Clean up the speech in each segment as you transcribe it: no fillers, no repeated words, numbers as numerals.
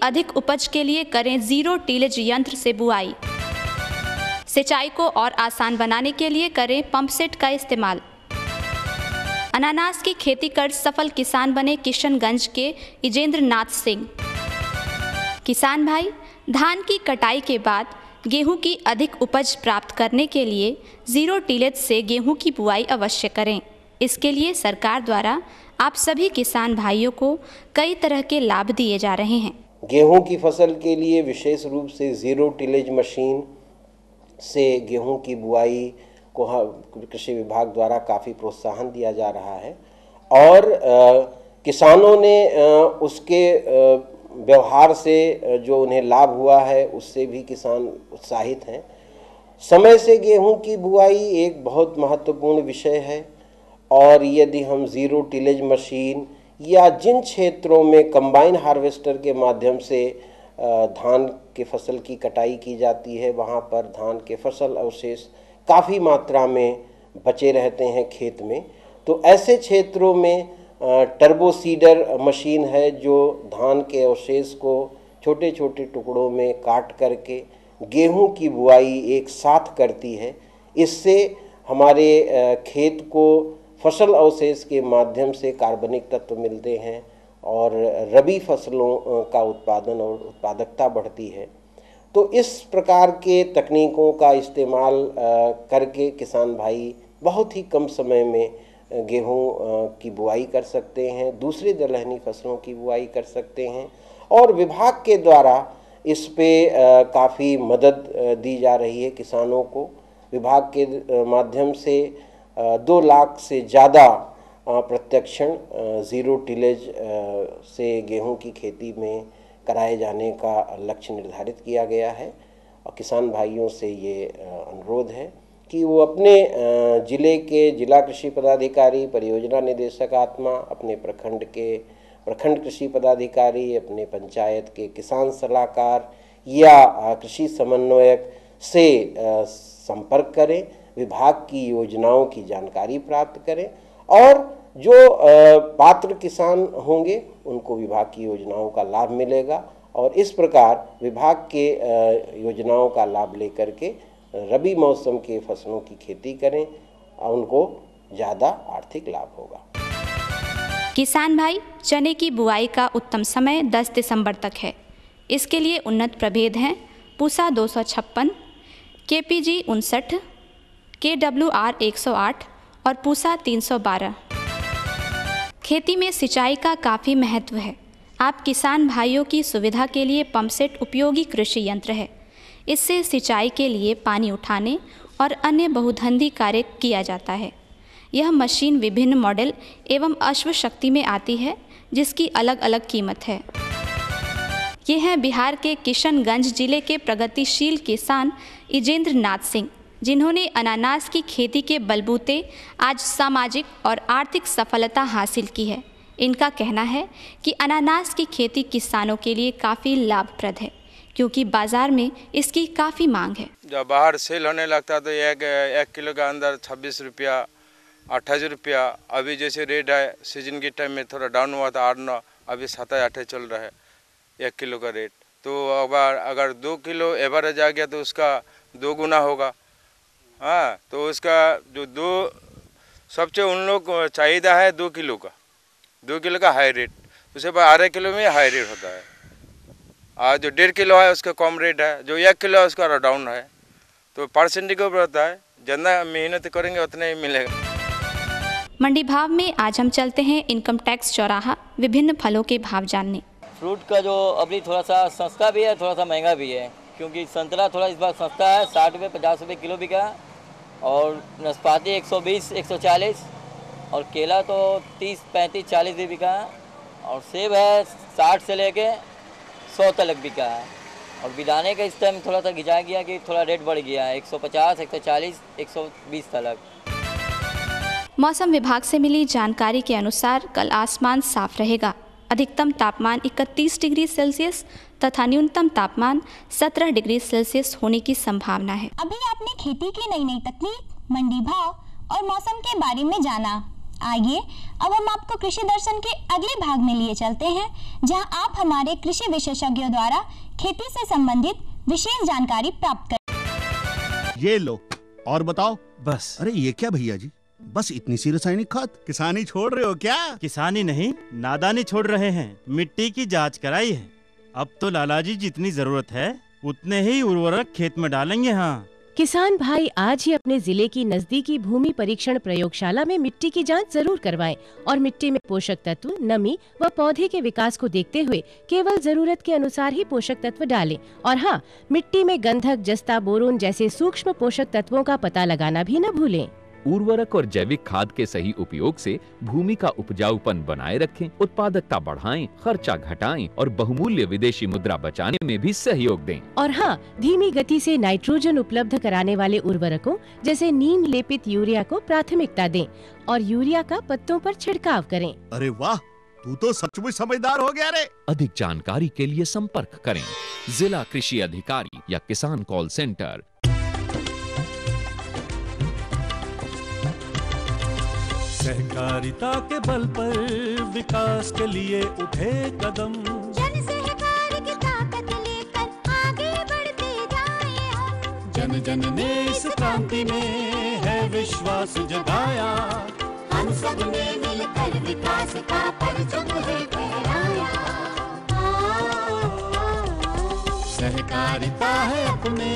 अधिक उपज के लिए करें जीरो टिलेज यंत्र से बुआई। सिंचाई को और आसान बनाने के लिए करें पंप सेट का इस्तेमाल। अनानास की खेती कर सफल किसान बने किशनगंज के इजेंद्र नाथ सिंह। किसान भाई, धान की कटाई के बाद गेहूं की अधिक उपज प्राप्त करने के लिए जीरो टिलेज से गेहूं की बुआई अवश्य करें। इसके लिए सरकार द्वारा आप सभी किसान भाइयों को कई तरह के लाभ दिए जा रहे हैं। गेहूं की फसल के लिए विशेष रूप से जीरो टिलेज मशीन से गेहूं की बुआई को कृषि विभाग द्वारा काफ़ी प्रोत्साहन दिया जा रहा है और किसानों ने उसके व्यवहार से जो उन्हें लाभ हुआ है उससे भी किसान उत्साहित हैं। समय से गेहूं की बुआई एक बहुत महत्वपूर्ण विषय है और यदि हम जीरो टिलेज मशीन या जिन क्षेत्रों में कंबाइन हार्वेस्टर के माध्यम से धान के फसल की कटाई की जाती है वहाँ पर धान के फसल अवशेष काफ़ी मात्रा में बचे रहते हैं खेत में, तो ऐसे क्षेत्रों में टर्बो सीडर मशीन है जो धान के अवशेष को छोटे छोटे टुकड़ों में काट करके गेहूं की बुआई एक साथ करती है। इससे हमारे खेत को फसल अवशेष के माध्यम से कार्बनिक तत्व मिलते हैं और रबी फसलों का उत्पादन और उत्पादकता बढ़ती है। तो इस प्रकार के तकनीकों का इस्तेमाल करके किसान भाई बहुत ही कम समय में गेहूं की बुआई कर सकते हैं, दूसरी दलहनी फसलों की बुआई कर सकते हैं और विभाग के द्वारा इस पे काफ़ी मदद दी जा रही है किसानों को। विभाग के माध्यम से 2 लाख से ज़्यादा प्रत्यक्षण जीरो टिलेज से गेहूं की खेती में कराए जाने का लक्ष्य निर्धारित किया गया है और किसान भाइयों से ये अनुरोध है कि वो अपने जिले के जिला कृषि पदाधिकारी, परियोजना निदेशक आत्मा, अपने प्रखंड के प्रखंड कृषि पदाधिकारी, अपने पंचायत के किसान सलाहकार या कृषि समन्वयक से संपर्क करें, विभाग की योजनाओं की जानकारी प्राप्त करें और जो पात्र किसान होंगे उनको विभाग की योजनाओं का लाभ मिलेगा और इस प्रकार विभाग के योजनाओं का लाभ लेकर के रबी मौसम के फसलों की खेती करें और उनको ज़्यादा आर्थिक लाभ होगा। किसान भाई, चने की बुआई का उत्तम समय 10 दिसंबर तक है। इसके लिए उन्नत प्रभेद हैं पूसा 256, KPG 59, KWR 108 और पूसा 312। खेती में सिंचाई का काफ़ी महत्व है। आप किसान भाइयों की सुविधा के लिए पंप सेट उपयोगी कृषि यंत्र है। इससे सिंचाई के लिए पानी उठाने और अन्य बहुधंधी कार्य किया जाता है। यह मशीन विभिन्न मॉडल एवं अश्व शक्ति में आती है जिसकी अलग अलग कीमत है। ये हैं बिहार के किशनगंज जिले के प्रगतिशील किसान इजेंद्र नाथ सिंह, जिन्होंने अनानास की खेती के बलबूते आज सामाजिक और आर्थिक सफलता हासिल की है। इनका कहना है कि अनानास की खेती किसानों के लिए काफ़ी लाभप्रद है क्योंकि बाजार में इसकी काफ़ी मांग है। जब बाहर सेल होने लगता तो एक किलो का अंदर 26 रुपया 28 रुपया, अभी जैसे रेट है सीजन के टाइम में थोड़ा डाउन हुआ था 8-9, अभी 7-8 चल रहा है 1 किलो का रेट। तो अगर 2 किलो एवरेज आ गया तो उसका 2 गुना होगा। हाँ, तो उसका जो 2 सबसे उन लोग को चाहिदा है 2 किलो का, 2 किलो का हाई रेट, उसके बाद 1/2 किलो में हाई रेट होता है। और जो 1.5 किलो है उसका कम रेट है, जो 1 किलो है उसका डाउन है। तो परसेंटेज के ऊपर होता है, जितना मेहनत करेंगे उतना ही मिलेगा। मंडी भाव में आज हम चलते हैं इनकम टैक्स चौराहा विभिन्न फलों के भाव जानने। फ्रूट का जो अभी थोड़ा सा सस्ता भी है, थोड़ा सा महंगा भी है, क्योंकि संतरा थोड़ा इस बार सस्ता है, 60 रुपये 50 रुपये किलो बिका, और नाशपाती 120 140, और केला तो 30 35 40 भी बिका है, और सेब है 60 से लेके 100 तक बिका है। और बिदाने का इस टाइम थोड़ा सा घिंचा गया कि थोड़ा रेट बढ़ गया है, 150 140 120 तक। मौसम विभाग से मिली जानकारी के अनुसार कल आसमान साफ रहेगा। अधिकतम तापमान 31 डिग्री सेल्सियस तथा न्यूनतम तापमान 17 डिग्री सेल्सियस होने की संभावना है। अभी आपने खेती की नई नई तकनीक, मंडी भाव और मौसम के बारे में जाना। आइए अब हम आपको कृषि दर्शन के अगले भाग में लिए चलते हैं, जहां आप हमारे कृषि विशेषज्ञों द्वारा खेती से संबंधित विशेष जानकारी प्राप्त कर। ये लो और बताओ। बस। अरे ये क्या भैया जी, बस इतनी सी रासायनिक खाद? किसानी छोड़ रहे हो क्या? किसानी नहीं, नादानी छोड़ रहे हैं। मिट्टी की जांच कराई है। अब तो लालाजी जितनी जरूरत है उतने ही उर्वरक खेत में डालेंगे। हाँ, किसान भाई आज ही अपने जिले की नजदीकी भूमि परीक्षण प्रयोगशाला में मिट्टी की जांच जरूर करवाएं और मिट्टी में पोषक तत्व, नमी व पौधे के विकास को देखते हुए केवल जरूरत के अनुसार ही पोषक तत्व डालें। और हाँ, मिट्टी में गंधक, जस्ता, बोरोन जैसे सूक्ष्म पोषक तत्वों का पता लगाना भी न भूलें। उर्वरक और जैविक खाद के सही उपयोग से भूमि का उपजाऊपन बनाए रखें, उत्पादकता बढ़ाएं, खर्चा घटाएं और बहुमूल्य विदेशी मुद्रा बचाने में भी सहयोग दें। और हाँ, धीमी गति से नाइट्रोजन उपलब्ध कराने वाले उर्वरकों जैसे नीम लेपित यूरिया को प्राथमिकता दें और यूरिया का पत्तों पर छिड़काव करें। अरे वाह, तू तो सचमुच समझदार हो गया रे। अधिक जानकारी के लिए संपर्क करें जिला कृषि अधिकारी या किसान कॉल सेंटर। सहकारिता के बल पर विकास के लिए उठे कदम, जन सहकार की ताकत लेकर आगे बढ़ते जाएं हम। जन जन ने इस क्रांति में है विश्वास जगाया, हम सब ने मिलकर विकास का परचम है फहराया। सहकारिता है अपने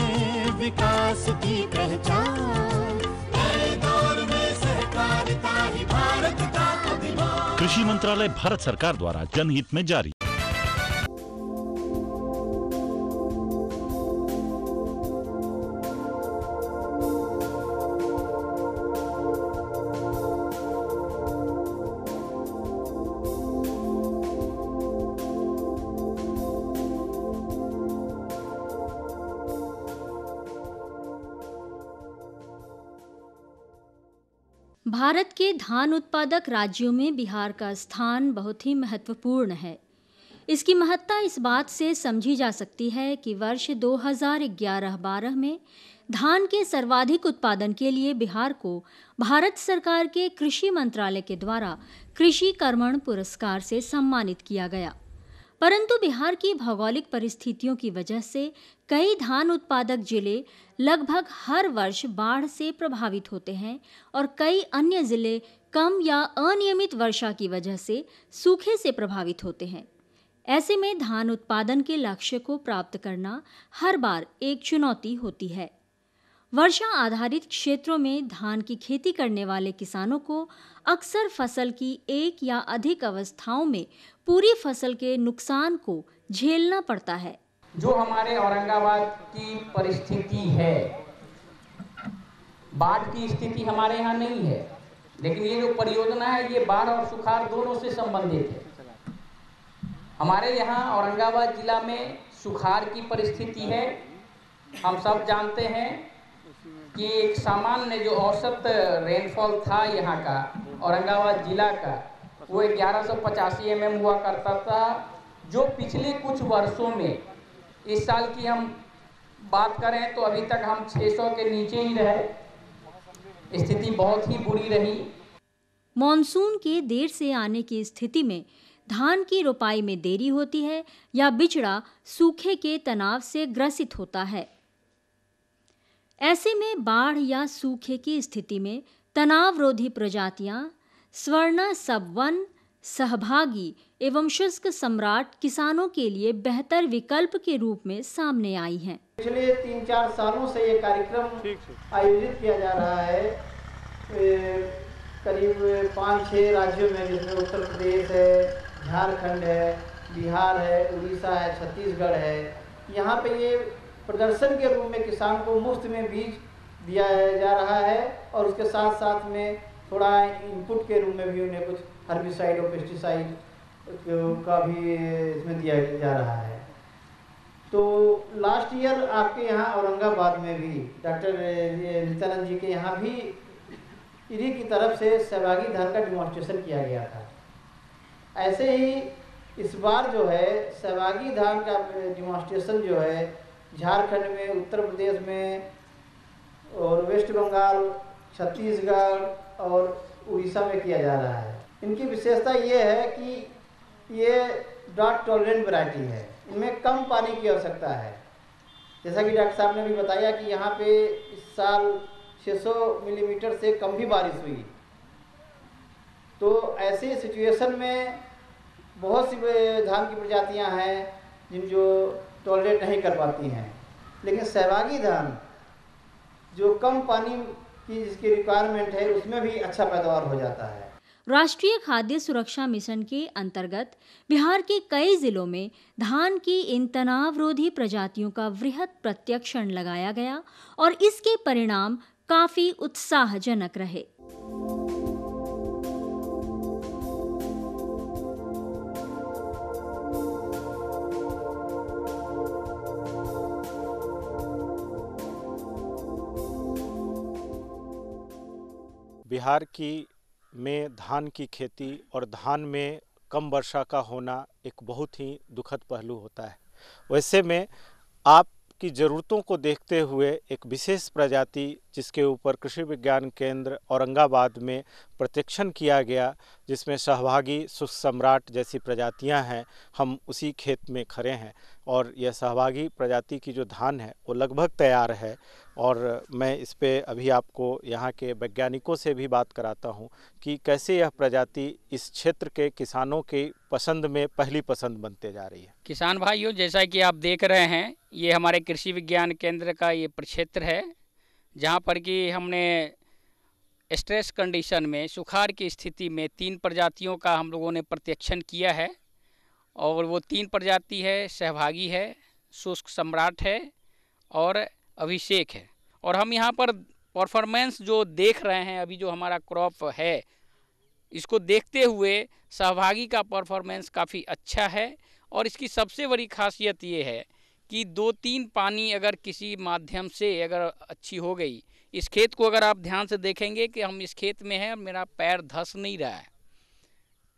विकास की पहचान, कृषि मंत्रालय भारत सरकार द्वारा जनहित में जारी। भारत के धान उत्पादक राज्यों में बिहार का स्थान बहुत ही महत्वपूर्ण है। इसकी महत्ता इस बात से समझी जा सकती है कि वर्ष 2011-12 में धान के सर्वाधिक उत्पादन के लिए बिहार को भारत सरकार के कृषि मंत्रालय के द्वारा कृषि कर्मण पुरस्कार से सम्मानित किया गया। परंतु बिहार की भौगोलिक परिस्थितियों की वजह से कई धान उत्पादक जिले लगभग हर वर्ष बाढ़ से प्रभावित होते हैं और कई अन्य जिले कम या अनियमित वर्षा की वजह से सूखे से प्रभावित होते हैं। ऐसे में धान उत्पादन के लक्ष्य को प्राप्त करना हर बार एक चुनौती होती है। वर्षा आधारित क्षेत्रों में धान की खेती करने वाले किसानों को अक्सर फसल की एक या अधिक अवस्थाओं में पूरी फसल के नुकसान को झेलना पड़ता है। जो हमारे औरंगाबाद की परिस्थिति है, बाढ़ की स्थिति हमारे यहाँ नहीं है, लेकिन ये जो परियोजना है ये बाढ़ और सुखाड़ दोनों से संबंधित है। हमारे यहाँ औरंगाबाद जिला में सुखाड़ की परिस्थिति है। हम सब जानते हैं कि एक सामान्य जो औसत रेनफॉल था यहाँ का औरंगाबाद जिला का वो 1185 mm हुआ करता था, जो पिछले कुछ वर्षों में, इस साल की हम बात करें तो अभी तक हम 600 के नीचे ही रहे। स्थिति बहुत ही बुरी रही। मॉनसून के देर से आने की स्थिति में धान की रोपाई में देरी होती है या बिचड़ा सूखे के तनाव से ग्रसित होता है। ऐसे में बाढ़ या सूखे की स्थिति में तनावरोधी प्रजातियां स्वर्णा सबवन, सहभागी एवं शुष्क सम्राट किसानों के लिए बेहतर विकल्प के रूप में सामने आई हैं। पिछले 3-4 सालों से ये कार्यक्रम आयोजित किया जा रहा है करीब 5-6 राज्यों में, जिसमें उत्तर प्रदेश है, झारखंड है, बिहार है, उड़ीसा है, छत्तीसगढ़ है। यहाँ पे ये प्रदर्शन के रूप में किसान को मुफ्त में बीज दिया जा रहा है और उसके साथ साथ में थोड़ा इनपुट के रूप में भी उन्हें कुछ हर्बिसाइड और पेस्टिसाइड का भी इसमें दिया जा रहा है। तो लास्ट ईयर आपके यहाँ औरंगाबाद में भी डॉक्टर नित्यानंद जी के यहाँ भी इरी की तरफ से सहभागी धान का डिमॉन्स्ट्रेशन किया गया था। ऐसे ही इस बार जो है सहभागी धान का डिमॉन्स्ट्रेशन जो है झारखंड में, उत्तर प्रदेश में और वेस्ट बंगाल, छत्तीसगढ़ और उड़ीसा में किया जा रहा है। इनकी विशेषता ये है कि ये ड्राउट टॉलरेंट वैरायटी है, इनमें कम पानी की आवश्यकता है। जैसा कि डॉक्टर साहब ने भी बताया कि यहाँ पे इस साल 600 मिलीमीटर से कम भी बारिश हुई। तो ऐसे सिचुएशन में बहुत सी धान की प्रजातियाँ हैं जिन जो टॉलरेट नहीं कर पाती हैं, लेकिन सहभागी धान जो कम पानी की जिसकी रिक्वायरमेंट है उसमें भी अच्छा पैदावार हो जाता है। राष्ट्रीय खाद्य सुरक्षा मिशन के अंतर्गत बिहार के कई जिलों में धान की इन तनावरोधी प्रजातियों का वृहद प्रत्यक्षण लगाया गया और इसके परिणाम काफी उत्साहजनक रहे। बिहार में धान की खेती और धान में कम वर्षा का होना एक बहुत ही दुखद पहलू होता है। वैसे में आपकी ज़रूरतों को देखते हुए एक विशेष प्रजाति जिसके ऊपर कृषि विज्ञान केंद्र औरंगाबाद में प्रशिक्षण किया गया, जिसमें सहभागी शुष्क सम्राट जैसी प्रजातियां हैं, हम उसी खेत में खड़े हैं और यह सहभागी प्रजाति की जो धान है वो लगभग तैयार है। और मैं इस पे अभी आपको यहाँ के वैज्ञानिकों से भी बात कराता हूँ कि कैसे यह प्रजाति इस क्षेत्र के किसानों की पसंद में पहली पसंद बनते जा रही है। किसान भाइयों, जैसा कि आप देख रहे हैं, ये हमारे कृषि विज्ञान केंद्र का ये प्रक्षेत्र है जहाँ पर कि हमने स्ट्रेस कंडीशन में सुखाड़ की स्थिति में 3 प्रजातियों का हम लोगों ने प्रशिक्षण किया है। और वो 3 प्रजाति है, सहभागी है, शुष्क सम्राट है और अभिषेक है। और हम यहाँ पर परफॉर्मेंस जो देख रहे हैं, अभी जो हमारा क्रॉप है, इसको देखते हुए सहभागी का परफॉर्मेंस काफ़ी अच्छा है। और इसकी सबसे बड़ी खासियत ये है कि 2-3 पानी अगर किसी माध्यम से अगर अच्छी हो गई, इस खेत को अगर आप ध्यान से देखेंगे कि हम इस खेत में हैं और मेरा पैर धंस नहीं रहा है,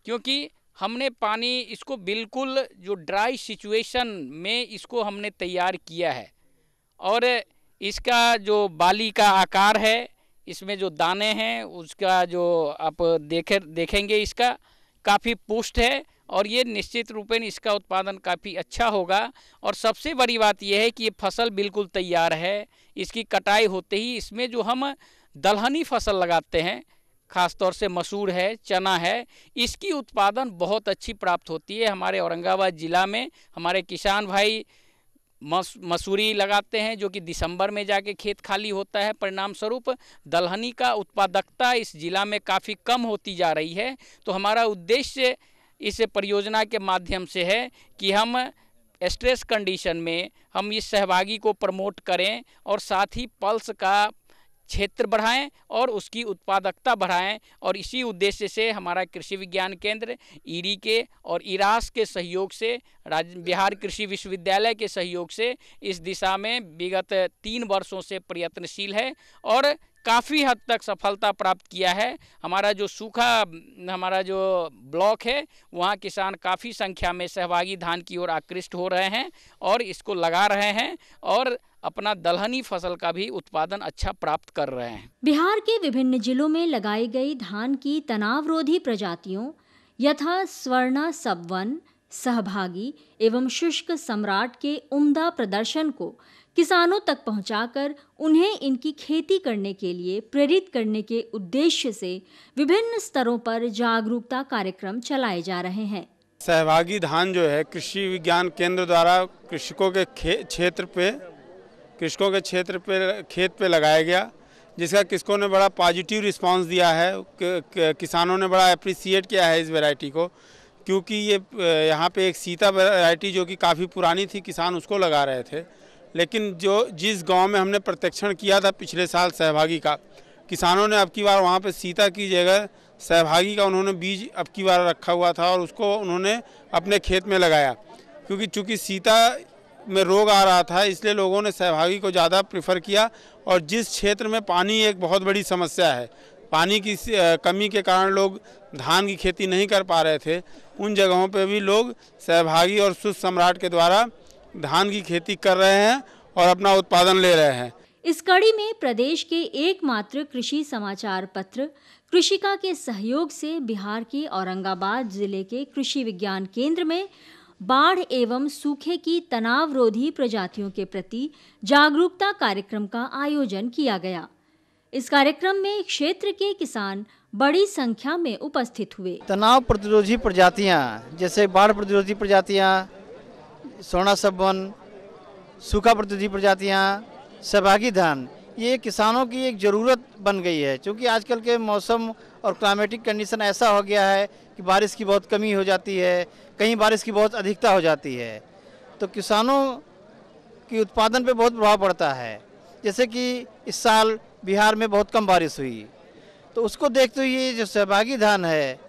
क्योंकि हमने पानी इसको बिल्कुल जो ड्राई सिचुएशन में इसको हमने तैयार किया है। और इसका जो बाली का आकार है, इसमें जो दाने हैं उसका जो आप देखेंगे इसका काफ़ी पुष्ट है और ये निश्चित रूपेण इसका उत्पादन काफ़ी अच्छा होगा। और सबसे बड़ी बात यह है कि ये फसल बिल्कुल तैयार है। इसकी कटाई होते ही इसमें जो हम दलहनी फसल लगाते हैं, ख़ास तौर से मसूर है, चना है, इसकी उत्पादन बहुत अच्छी प्राप्त होती है। हमारे औरंगाबाद ज़िला में हमारे किसान भाई मसूरी लगाते हैं जो कि दिसंबर में जाके खेत खाली होता है। परिणाम स्वरूप दलहनी का उत्पादकता इस ज़िला में काफ़ी कम होती जा रही है। तो हमारा उद्देश्य इस परियोजना के माध्यम से है कि हम स्ट्रेस कंडीशन में हम इस सहभागी को प्रमोट करें और साथ ही पल्स का क्षेत्र बढ़ाएं और उसकी उत्पादकता बढ़ाएं। और इसी उद्देश्य से हमारा कृषि विज्ञान केंद्र ईरी के और इरास के सहयोग से, बिहार कृषि विश्वविद्यालय के सहयोग से इस दिशा में विगत 3 वर्षों से प्रयत्नशील है और काफ़ी हद तक सफलता प्राप्त किया है। हमारा जो ब्लॉक है वहाँ किसान काफ़ी संख्या में सहभागी धान की ओर आकृष्ट हो रहे हैं और इसको लगा रहे हैं और अपना दलहनी फसल का भी उत्पादन अच्छा प्राप्त कर रहे हैं। बिहार के विभिन्न जिलों में लगाई गई धान की तनावरोधी प्रजातियों यथा स्वर्णा सबवन, सहभागी एवं शुष्क सम्राट के उम्दा प्रदर्शन को किसानों तक पहुंचाकर उन्हें इनकी खेती करने के लिए प्रेरित करने के उद्देश्य से विभिन्न स्तरों पर जागरूकता कार्यक्रम चलाए जा रहे हैं। सहभागी धान जो है कृषि विज्ञान केंद्र द्वारा कृषकों के खेत पे लगाया गया, जिसका किसानों ने बड़ा पॉजिटिव रिस्पांस दिया है। किसानों ने बड़ा अप्रिसिएट किया है इस वैरायटी को, क्योंकि ये यहाँ पे एक सीता वैरायटी जो कि काफ़ी पुरानी थी, किसान उसको लगा रहे थे। लेकिन जिस गांव में हमने प्रशिक्षण किया था पिछले साल सहभागी का, किसानों ने अब की बार वहाँ पे सीता की जगह सहभागी का उन्होंने बीज अब की बार रखा हुआ था और उसको उन्होंने अपने खेत में लगाया। क्योंकि चूँकि सीता में रोग आ रहा था, इसलिए लोगों ने सहभागी को ज़्यादा प्रेफर किया। और जिस क्षेत्र में पानी एक बहुत बड़ी समस्या है, पानी की कमी के कारण लोग धान की खेती नहीं कर पा रहे थे, उन जगहों पे भी लोग सहभागी और शुष्क सम्राट के द्वारा धान की खेती कर रहे हैं और अपना उत्पादन ले रहे हैं। इस कड़ी में प्रदेश के एकमात्र कृषि समाचार पत्र कृषिका के सहयोग से बिहार के औरंगाबाद जिले के कृषि विज्ञान केंद्र में बाढ़ एवं सूखे की तनावरोधी प्रजातियों के प्रति जागरूकता कार्यक्रम का आयोजन किया गया। इस कार्यक्रम में क्षेत्र के किसान बड़ी संख्या में उपस्थित हुए। तनाव प्रतिरोधी प्रजातियां जैसे बाढ़ प्रतिरोधी प्रजातियां, सोना सबवन, सूखा प्रतिरोधी प्रजातियां, सहभागी धान, ये किसानों की एक ज़रूरत बन गई है, क्योंकि आजकल के मौसम और क्लाइमेटिक कंडीशन ऐसा हो गया है कि बारिश की बहुत कमी हो जाती है, कहीं बारिश की बहुत अधिकता हो जाती है, तो किसानों की उत्पादन पे बहुत प्रभाव पड़ता है। जैसे कि इस साल बिहार में बहुत कम बारिश हुई, तो उसको देखते हुए जो सहभागी धान है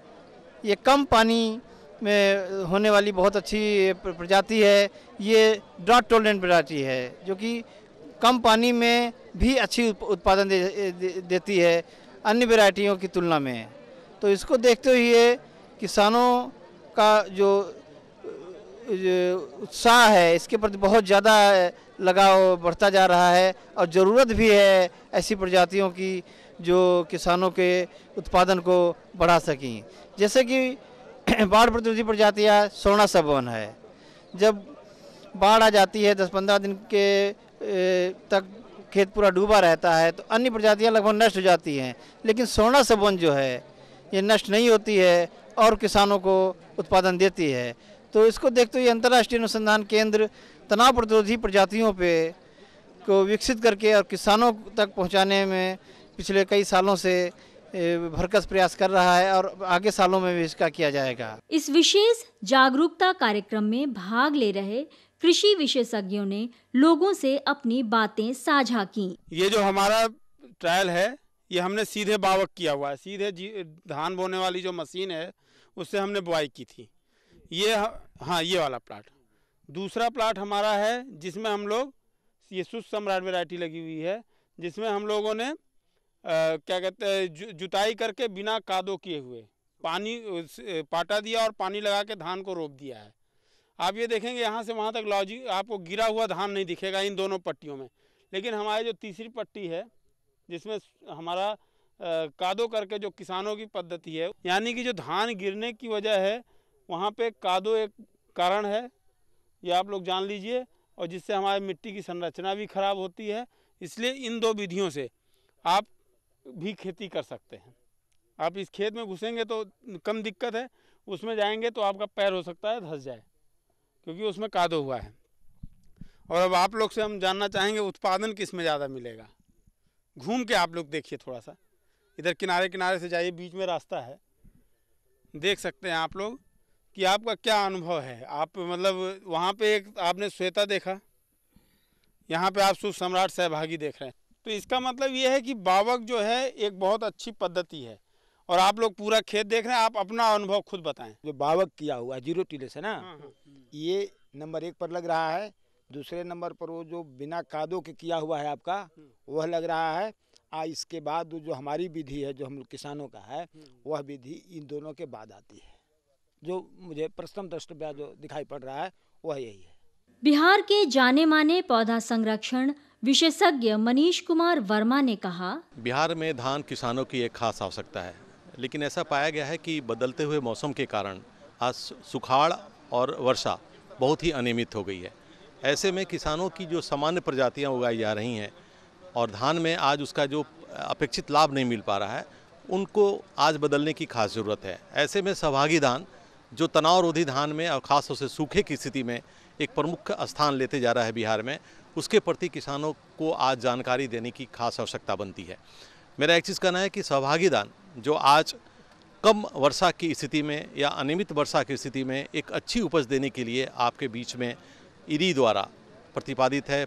ये कम पानी में होने वाली बहुत अच्छी प्रजाति है। ये ड्राउट टॉलरेंट प्रजाति है जो कि कम पानी में भी अच्छी उत्पादन देती है अन्य वैरायटियों की तुलना में। तो इसको देखते हुए किसानों का जो उत्साह है इसके प्रति बहुत ज़्यादा लगाव बढ़ता जा रहा है और ज़रूरत भी है ऐसी प्रजातियों की जो किसानों के उत्पादन को बढ़ा सकें। जैसे कि बाढ़ प्रतिरोधी प्रजातियाँ सोना सबवन है, जब बाढ़ आ जाती है 10-15 दिन के तक खेत पूरा डूबा रहता है तो अन्य प्रजातियाँ लगभग नष्ट हो जाती हैं, लेकिन सोना सबवन जो है ये नष्ट नहीं होती है और किसानों को उत्पादन देती है। तो इसको देखते हुए अंतर्राष्ट्रीय अनुसंधान केंद्र तनाव प्रतिरोधी प्रजातियों पे को विकसित करके और किसानों तक पहुंचाने में पिछले कई सालों से भरकस प्रयास कर रहा है और आगे सालों में भी इसका किया जाएगा। इस विशेष जागरूकता कार्यक्रम में भाग ले रहे कृषि विशेषज्ञों ने लोगों से अपनी बातें साझा की। ये जो हमारा ट्रायल है ये हमने सीधे बावक किया हुआ है, सीधे धान बोने वाली जो मशीन है उससे हमने बुआई की थी। ये हाँ ये वाला प्लाट। दूसरा प्लाट हमारा है जिसमें हम लोग ये शुष्क सम्राट वैरायटी लगी हुई है, जिसमें हम लोगों ने क्या कहते हैं जुताई करके बिना कादो किए हुए पानी पाटा दिया और पानी लगा के धान को रोप दिया है। आप ये देखेंगे यहाँ से वहाँ तक लॉजिक आपको गिरा हुआ धान नहीं दिखेगा इन दोनों पट्टियों में, लेकिन हमारी जो तीसरी पट्टी है जिसमें हमारा कादो करके जो किसानों की पद्धति है, यानी कि जो धान गिरने की वजह है वहाँ पे कादो एक कारण है, ये आप लोग जान लीजिए, और जिससे हमारी मिट्टी की संरचना भी खराब होती है। इसलिए इन दो विधियों से आप भी खेती कर सकते हैं। आप इस खेत में घुसेंगे तो कम दिक्कत है, उसमें जाएंगे तो आपका पैर हो सकता है धंस जाए क्योंकि उसमें कादो हुआ है। और अब आप लोग से हम जानना चाहेंगे उत्पादन किस में ज़्यादा मिलेगा। घूम के आप लोग देखिए, थोड़ा सा इधर किनारे किनारे से जाइए, बीच में रास्ता है, देख सकते हैं आप लोग कि आपका क्या अनुभव है। आप मतलब वहाँ पे एक आपने श्वेता देखा, यहाँ पे आप शुष्क सम्राट सहभागी देख रहे हैं, तो इसका मतलब ये है कि बावक जो है एक बहुत अच्छी पद्धति है। और आप लोग पूरा खेत देख रहे हैं, आप अपना अनुभव खुद बताएं। जो बावक किया हुआ जीरो टिलेज है ना, ये नंबर 1 पर लग रहा है। दूसरे नंबर पर वो जो बिना कादो के किया हुआ है आपका वह लग रहा है। इसके बाद जो हमारी विधि है जो हम किसानों का है वह विधि इन दोनों के बाद आती है। जो मुझे प्रथम दृष्टया जो दिखाई पड़ रहा है वह यही है। बिहार के जाने माने पौधा संरक्षण विशेषज्ञ मनीष कुमार वर्मा ने कहा, बिहार में धान किसानों की एक खास आवश्यकता है, लेकिन ऐसा पाया गया है कि बदलते हुए मौसम के कारण आज सुखाड़ और वर्षा बहुत ही अनियमित हो गई है। ऐसे में किसानों की जो सामान्य प्रजातियां उगाई जा रही हैं और धान में आज उसका जो अपेक्षित लाभ नहीं मिल पा रहा है, उनको आज बदलने की खास ज़रूरत है। ऐसे में सहभागी धान जो तनावरोधी धान में और ख़ासतौर से सूखे की स्थिति में एक प्रमुख स्थान लेते जा रहा है बिहार में, उसके प्रति किसानों को आज जानकारी देने की खास आवश्यकता बनती है। मेरा एक चीज़ कहना है कि सहभागी धान जो आज कम वर्षा की स्थिति में या अनियमित वर्षा की स्थिति में एक अच्छी उपज देने के लिए आपके बीच में इरी द्वारा प्रतिपादित है,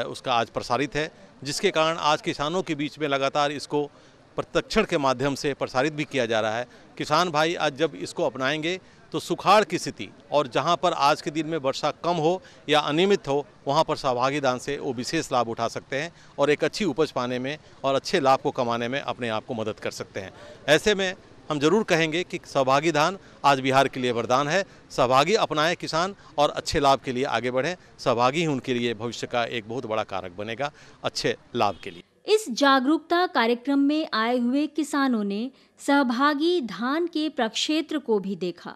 उसका आज प्रसारित है, जिसके कारण आज किसानों के बीच में लगातार इसको प्रशिक्षण के माध्यम से प्रसारित भी किया जा रहा है। किसान भाई आज जब इसको अपनाएंगे तो सुखाड़ की स्थिति और जहां पर आज के दिन में वर्षा कम हो या अनियमित हो, वहां पर सहभागी दान से वो विशेष लाभ उठा सकते हैं और एक अच्छी उपज पाने में और अच्छे लाभ को कमाने में अपने आप को मदद कर सकते हैं। ऐसे में हम जरूर कहेंगे कि सहभागी दान आज बिहार के लिए वरदान है। सहभागी अपनाएं किसान और अच्छे लाभ के लिए आगे बढ़ें। सहभागी ही उनके लिए भविष्य का एक बहुत बड़ा कारक बनेगा अच्छे लाभ के लिए। इस जागरूकता कार्यक्रम में आए हुए किसानों ने सहभागी धान के प्रक्षेत्र को भी देखा।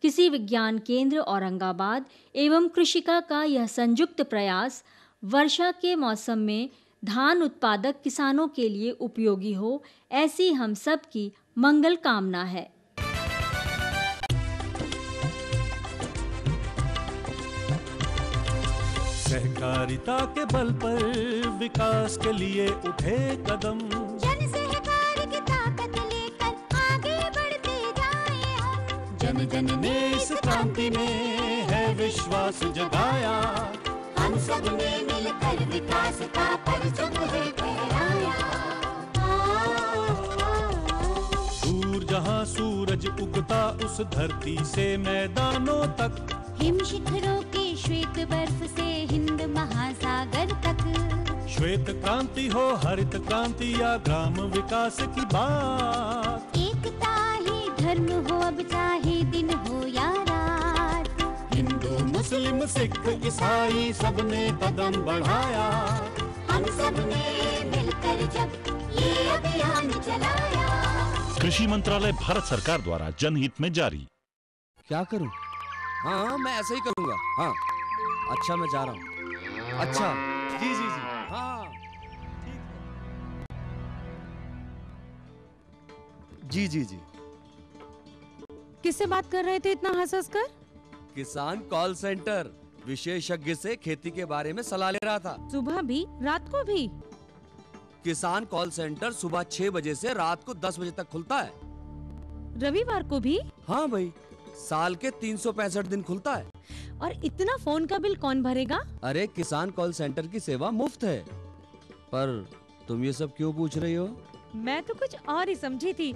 कृषि विज्ञान केंद्र औरंगाबाद एवं कृषिका का यह संयुक्त प्रयास वर्षा के मौसम में धान उत्पादक किसानों के लिए उपयोगी हो, ऐसी हम सब की मंगल कामना है। सहकारिता के बल पर विकास के लिए उठे कदम, जन सहकार की ताकत लेकर आगे बढ़ते जाएं हम। जन जन ने इस क्रांति में है विश्वास जगाया, हम सब ने मिलकर विकास का परचम है फहराया। दूर जहां सूरज उगता उस धरती से मैदानों तक, हिम शिखरों की श्वेत बर्फ से हिंद महासागर तक। श्वेत क्रांति हो हरित क्रांति या ग्राम विकास की बात, एकता ही धर्म हो अब चाहे दिन हो या रात। हिंदू मुस्लिम सिख ईसाई सबने कदम बढ़ाया, हम सब ने मिलकर जब ये अभियान चलाया। कृषि मंत्रालय भारत सरकार द्वारा जनहित में जारी। क्या करूं? हाँ मैं ऐसे ही करूंगा। हाँ अच्छा मैं जा रहा हूँ। अच्छा जी जी जी हाँ जी जी जी। किससे बात कर रहे थे इतना हंस कर? किसान कॉल सेंटर, विशेषज्ञ से खेती के बारे में सलाह ले रहा था। सुबह भी रात को भी? किसान कॉल सेंटर सुबह 6 बजे से रात को 10 बजे तक खुलता है। रविवार को भी? हाँ भाई, साल के 365 दिन खुलता है। और इतना फोन का बिल कौन भरेगा? अरे किसान कॉल सेंटर की सेवा मुफ्त है। पर तुम ये सब क्यों पूछ रही हो? मैं तो कुछ और ही समझी थी।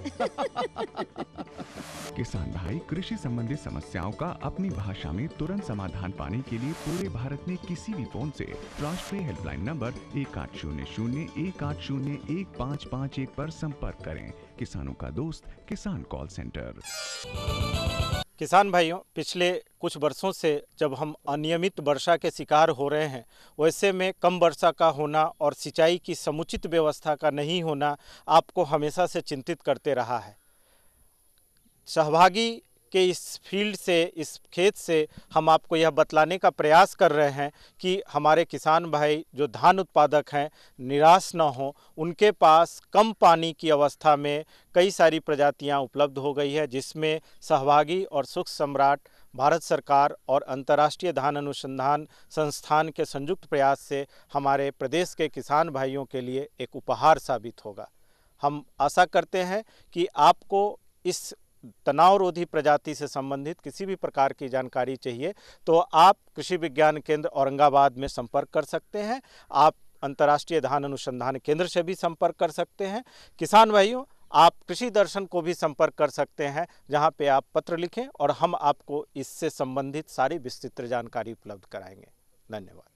किसान भाई कृषि संबंधी समस्याओं का अपनी भाषा में तुरंत समाधान पाने के लिए पूरे भारत में किसी भी फोन से राष्ट्रीय हेल्पलाइन नंबर 1800-1801-1551 पर संपर्क करें। किसानों का दोस्त किसान कॉल सेंटर। किसान भाइयों, पिछले कुछ वर्षों से जब हम अनियमित वर्षा के शिकार हो रहे हैं, वैसे में कम वर्षा का होना और सिंचाई की समुचित व्यवस्था का नहीं होना आपको हमेशा से चिंतित करते रहा है। सहभागी के इस फील्ड से, इस खेत से हम आपको यह बतलाने का प्रयास कर रहे हैं कि हमारे किसान भाई जो धान उत्पादक हैं निराश न हो। उनके पास कम पानी की अवस्था में कई सारी प्रजातियां उपलब्ध हो गई है, जिसमें सहभागी और सुख सम्राट भारत सरकार और अंतर्राष्ट्रीय धान अनुसंधान संस्थान के संयुक्त प्रयास से हमारे प्रदेश के किसान भाइयों के लिए एक उपहार साबित होगा। हम आशा करते हैं कि आपको इस तनावरोधी प्रजाति से संबंधित किसी भी प्रकार की जानकारी चाहिए तो आप कृषि विज्ञान केंद्र औरंगाबाद में संपर्क कर सकते हैं। आप अंतर्राष्ट्रीय धान अनुसंधान केंद्र से भी संपर्क कर सकते हैं। किसान भाइयों, आप कृषि दर्शन को भी संपर्क कर सकते हैं, जहां पे आप पत्र लिखें और हम आपको इससे संबंधित सारी विस्तृत जानकारी उपलब्ध कराएंगे। धन्यवाद।